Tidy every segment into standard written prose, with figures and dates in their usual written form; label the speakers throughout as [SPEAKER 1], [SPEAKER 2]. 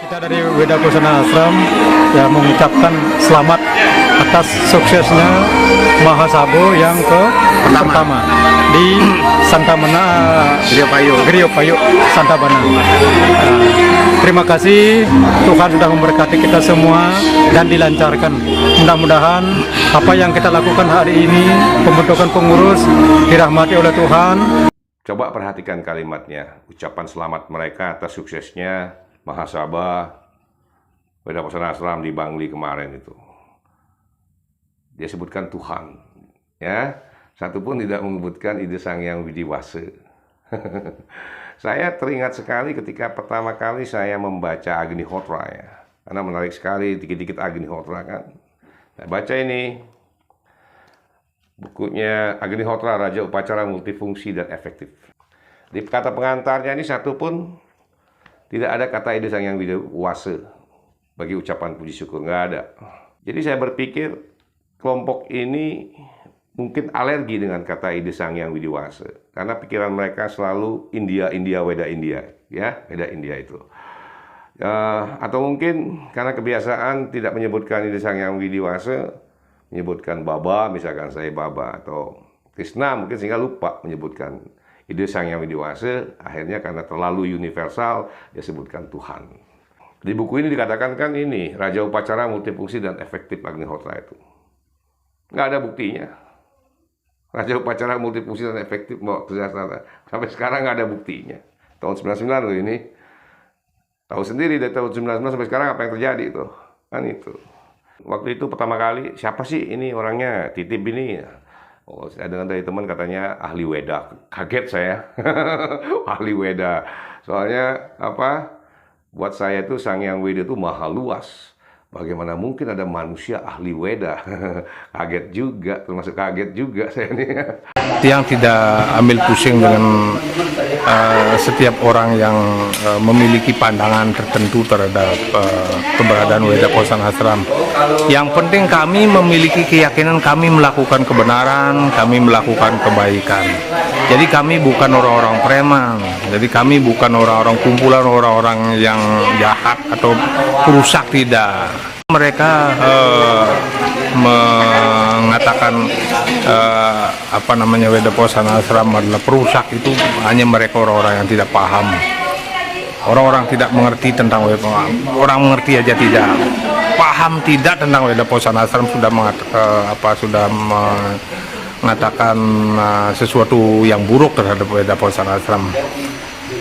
[SPEAKER 1] Kita dari Weda Posana Ashram ya mengucapkan selamat atas suksesnya Mahasabo yang pertama di Santa Bana, Griyo Payu, Santa Bana. Terima kasih, Tuhan sudah memberkati kita semua dan dilancarkan. Mudah-mudahan apa yang kita lakukan hari ini, pembentukan pengurus, dirahmati oleh Tuhan.
[SPEAKER 2] Coba perhatikan kalimatnya, ucapan selamat mereka atas suksesnya Mahasabha Weda Posana Ashram di Bangli kemarin itu. Dia sebutkan Tuhan, ya. Satu pun tidak menyebutkan Ide Sang Hyang Widiwasa. Saya teringat sekali ketika pertama kali saya membaca Agnihotra ya. Karena menarik sekali dikit-dikit Agnihotra kan. Saya baca ini bukunya Agnihotra, Raja Upacara Multifungsi dan Efektif. Di kata pengantarnya ini satu pun tidak ada kata Ide Sang Hyang Widiwasa bagi ucapan puji syukur, nggak ada. Jadi saya berpikir kelompok ini mungkin alergi dengan kata Ide Sang Hyang Widiwasa karena pikiran mereka selalu India, Weda India, ya, Weda India itu. Atau mungkin karena kebiasaan tidak menyebutkan Ide Sang Hyang Widiwasa, menyebutkan Baba, misalkan saya Baba, atau Krishna mungkin sehingga lupa menyebutkan Ide Sang Hyang Widiwasa. Akhirnya karena terlalu universal dia sebutkan Tuhan. Di buku ini dikatakan kan ini Raja Upacara Multifungsi dan Efektif Agnihotra itu nggak ada buktinya. Raja Upacara Multifungsi dan Efektif mau kerjasama sampai sekarang nggak ada buktinya. Tahun 99 loh ini. Tahu sendiri dari tahun 99 sampai sekarang apa yang terjadi itu. Kan itu. Waktu itu pertama kali, siapa sih ini orangnya, titip ini? Oh, saya dengar dari teman katanya ahli Weda. Kaget saya. Ahli Weda. Soalnya apa? Buat saya itu Sang Hyang Weda itu maha luas. Bagaimana mungkin ada manusia ahli Weda? Kaget juga, termasuk kaget juga saya ini.
[SPEAKER 3] Yang tidak ambil pusing dengan setiap orang yang memiliki pandangan tertentu terhadap keberadaan Weda Posana Ashram. Yang penting kami memiliki keyakinan kami melakukan kebenaran, kami melakukan kebaikan. Jadi kami bukan orang-orang preman, jadi kami bukan orang-orang kumpulan orang-orang yang jahat atau perusak, tidak. Mereka mengatakan Weda Posana Ashram adalah perusak, itu hanya mereka orang-orang yang tidak paham. Orang-orang tidak mengerti tentang Weda, orang mengerti aja tidak paham tidak tentang Weda Posana Ashram sudah mengatakan sesuatu yang buruk terhadap Weda Posana Ashram.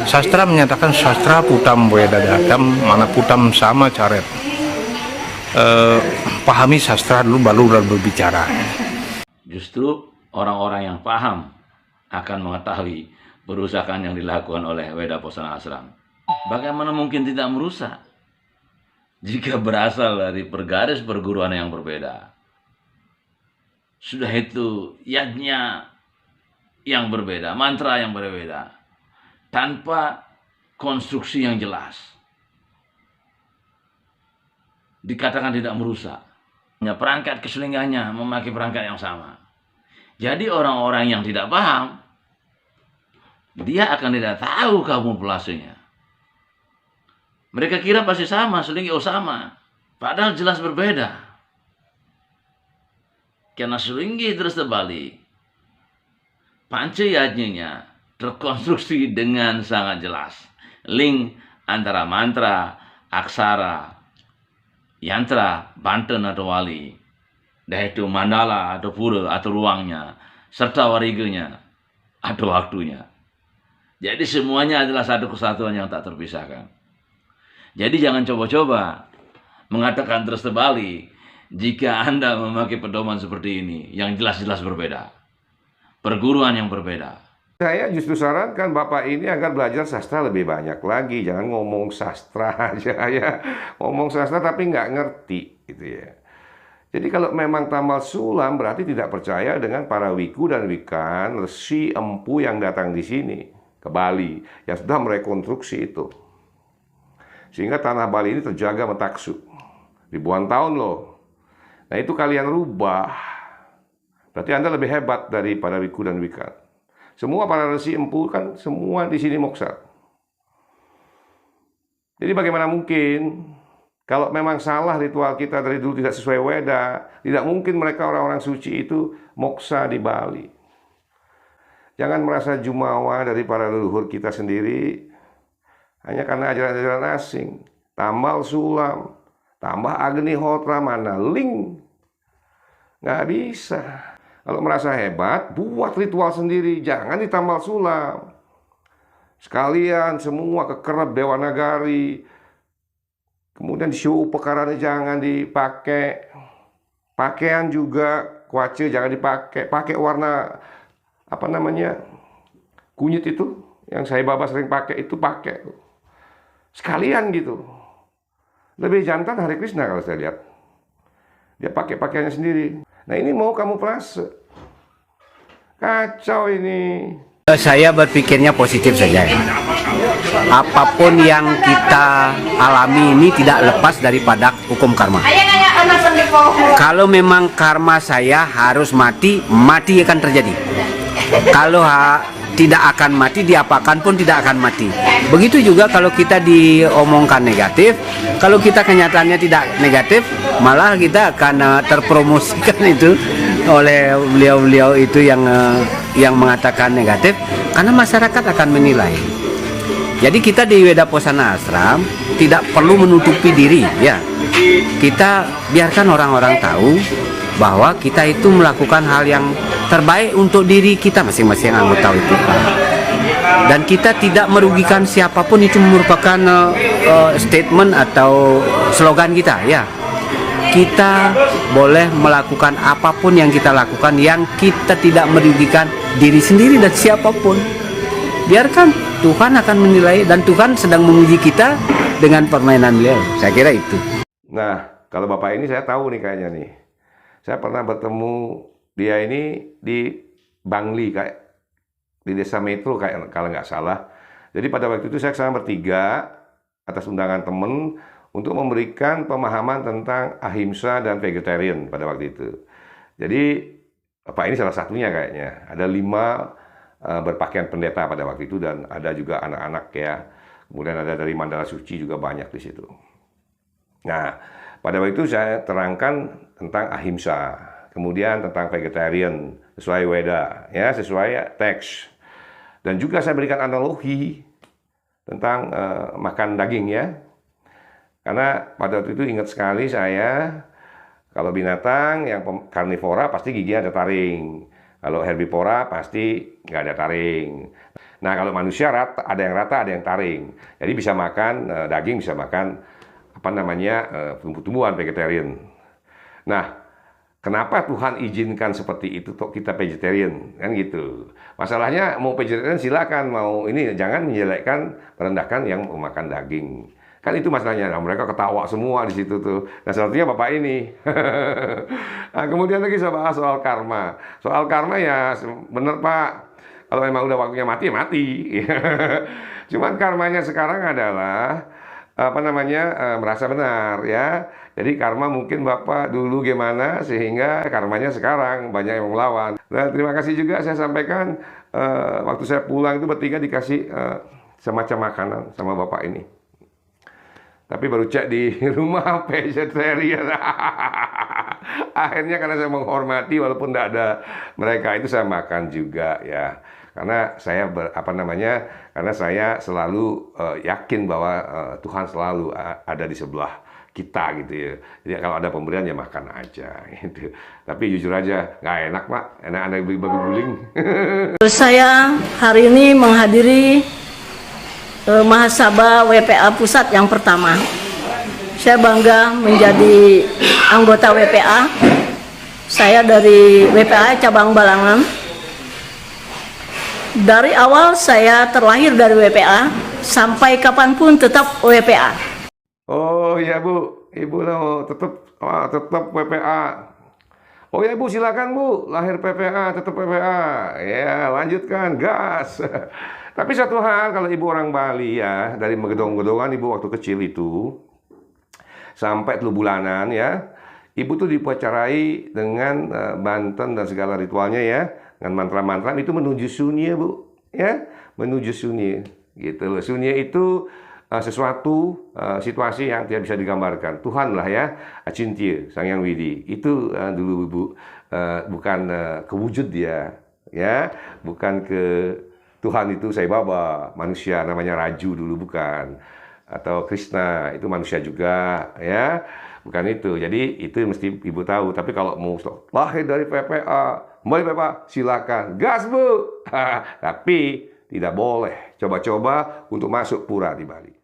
[SPEAKER 3] Sastra menyatakan sastra putam Weda datam, mana putam sama caret. Pahami sastra dulu baru berbicara.
[SPEAKER 4] Justru orang-orang yang paham akan mengetahui perusakan yang dilakukan oleh Weda Posana Ashram. Bagaimana mungkin tidak merusak jika berasal dari pergaris perguruan yang berbeda? Sudah itu yajnya yang berbeda, mantra yang berbeda, tanpa konstruksi yang jelas. Dikatakan tidak merusak. Perangkat keselingahnya memakai perangkat yang sama. Jadi orang-orang yang tidak paham, dia akan tidak tahu kamuflasenya. Mereka kira pasti sama, selingi sama. Padahal jelas berbeda. Karena selingi terus terbalik. Panca yajnya terkonstruksi dengan sangat jelas. Link antara mantra, aksara, yantra, banten atau wali, yaitu mandala atau pura atau ruangnya, serta wariganya atau waktunya. Jadi semuanya adalah satu kesatuan yang tak terpisahkan. Jadi jangan coba-coba mengatakan terus terbalik jika Anda memakai pedoman seperti ini yang jelas-jelas berbeda. Perguruan yang berbeda.
[SPEAKER 2] Saya justru sarankan Bapak ini agar belajar sastra lebih banyak lagi. Jangan ngomong sastra aja ya. Ngomong sastra tapi nggak ngerti gitu ya. Jadi kalau memang Tamal Sulam berarti tidak percaya dengan para wiku dan wikan, resi empu yang datang di sini ke Bali yang sudah merekonstruksi itu. Sehingga tanah Bali ini terjaga metaksu. Ribuan tahun loh. Nah itu kalian rubah. Berarti Anda lebih hebat daripada wiku dan wikan. Semua para resi empu kan semua di sini moksa. Jadi bagaimana mungkin kalau memang salah ritual kita dari dulu tidak sesuai Weda, tidak mungkin mereka orang-orang suci itu moksa di Bali. Jangan merasa jumawa dari para leluhur kita sendiri hanya karena ajaran-ajaran asing. Tambal sulam, tambah agni hotra, mana link. Nggak bisa. Kalau merasa hebat, buat ritual sendiri. Jangan ditambal sulam. Sekalian semua kekerap Dewa Nagari. Kemudian show upakaranya jangan dipakai. Pakaian juga, kuace jangan dipakai. Pakai warna, apa namanya, kunyit itu. Yang saya baba sering pakai itu pakai. Sekalian gitu. Lebih jantan Hare Krishna kalau saya lihat. Dia pakai pakaiannya sendiri. Nah ini mau kamuflase. Kacau ini.
[SPEAKER 5] Saya berpikirnya positif saja ya. Apapun yang kita alami ini tidak lepas daripada hukum karma. Kalau memang karma saya harus mati, mati akan terjadi. Kalau tidak akan mati, diapakan pun tidak akan mati. Begitu juga kalau kita diomongkan negatif, kalau kita kenyataannya tidak negatif, malah kita akan terpromosikan itu oleh beliau-beliau itu yang mengatakan negatif, karena masyarakat akan menilai. Jadi kita di Wedaposana Ashram tidak perlu menutupi diri, ya. Kita biarkan orang-orang tahu bahwa kita itu melakukan hal yang terbaik untuk diri kita masing-masing anggota itu. Dan kita tidak merugikan siapapun, itu merupakan statement atau slogan kita, ya. Kita boleh melakukan apapun yang kita lakukan yang kita tidak merugikan diri sendiri dan siapapun. Biarkan Tuhan akan menilai, dan Tuhan sedang menguji kita dengan permainan beliau. Saya kira itu.
[SPEAKER 2] Nah, kalau Bapak ini saya tahu nih kayaknya nih. Saya pernah bertemu dia ini di Bangli, kayak di desa Metro kayak kalau nggak salah. Jadi pada waktu itu saya kesana bertiga atas undangan temen untuk memberikan pemahaman tentang ahimsa dan vegetarian pada waktu itu. Jadi Bapak ini salah satunya kayaknya. Ada 5 berpakaian pendeta pada waktu itu, dan ada juga anak-anak ya. Kemudian ada dari Mandala Suci juga banyak di situ. Nah, pada waktu itu saya terangkan tentang ahimsa, kemudian tentang vegetarian sesuai Weda, ya, sesuai teks. Dan juga saya berikan analogi tentang makan daging ya. Karena pada waktu itu ingat sekali saya, kalau binatang yang karnivora pasti giginya ada taring. Kalau herbivora pasti nggak ada taring. Nah kalau manusia ada yang rata, ada yang taring. Jadi bisa makan daging, bisa makan apa namanya tumbuh-tumbuhan vegetarian. Nah kenapa Tuhan izinkan seperti itu kok kita vegetarian, kan gitu. Masalahnya mau vegetarian silakan, mau ini jangan menjelekkan, merendahkan yang mau makan daging. Kan itu masalahnya. Nah, mereka ketawa semua di situ tuh. Nah, satunya Bapak ini. Nah, kemudian lagi saya bahas soal karma. Soal karma ya bener Pak. Kalau memang udah waktunya mati, mati. Cuman karmanya sekarang adalah apa namanya merasa benar ya. Jadi karma mungkin Bapak dulu gimana sehingga karmanya sekarang banyak yang melawan. Nah, terima kasih juga saya sampaikan waktu saya pulang itu bertiga dikasih semacam makanan sama Bapak ini. Tapi baru cek di rumah vegetarian. Akhirnya karena saya menghormati walaupun tidak ada mereka itu saya makan juga ya. Karena saya karena saya selalu yakin bahwa Tuhan selalu ada di sebelah kita gitu ya. Jadi kalau ada pemberian ya makan aja gitu. Tapi jujur aja nggak enak Pak, enak babi guling.
[SPEAKER 6] Saya hari ini menghadiri Mahasabha WPA Pusat yang pertama. Saya bangga menjadi anggota WPA. Saya dari WPA Cabang Balangan. Dari awal saya terlahir dari WPA, sampai kapanpun tetap WPA.
[SPEAKER 2] Oh iya Bu, Ibu lo tetap WPA. Oh ya Bu, silakan Bu, lahir PPA, tetap PPA. Ya, lanjutkan, gas. Tapi satu hal, kalau Ibu orang Bali ya, dari Megedong-gedongan Ibu waktu kecil itu, sampai 3 bulanan ya, Ibu tuh dipacarai dengan banten dan segala ritualnya ya, dengan mantra-mantra itu menuju sunyi Bu, ya, menuju sunyi, gitu loh. Sunyi itu sesuatu situasi yang tidak bisa digambarkan. Tuhan lah ya, Acintia, Sang Yang Widi. Itu dulu Ibu, bukan kewujud dia, ya, bukan ke Tuhan itu Sai Baba, manusia namanya Raju dulu, bukan. Atau Krishna, itu manusia juga, ya. Bukan itu. Jadi itu mesti Ibu tahu. Tapi kalau mau lahir dari PPA, mulai PPA, silakan. Gas, Bu. Tapi tidak boleh coba-coba untuk masuk pura di Bali.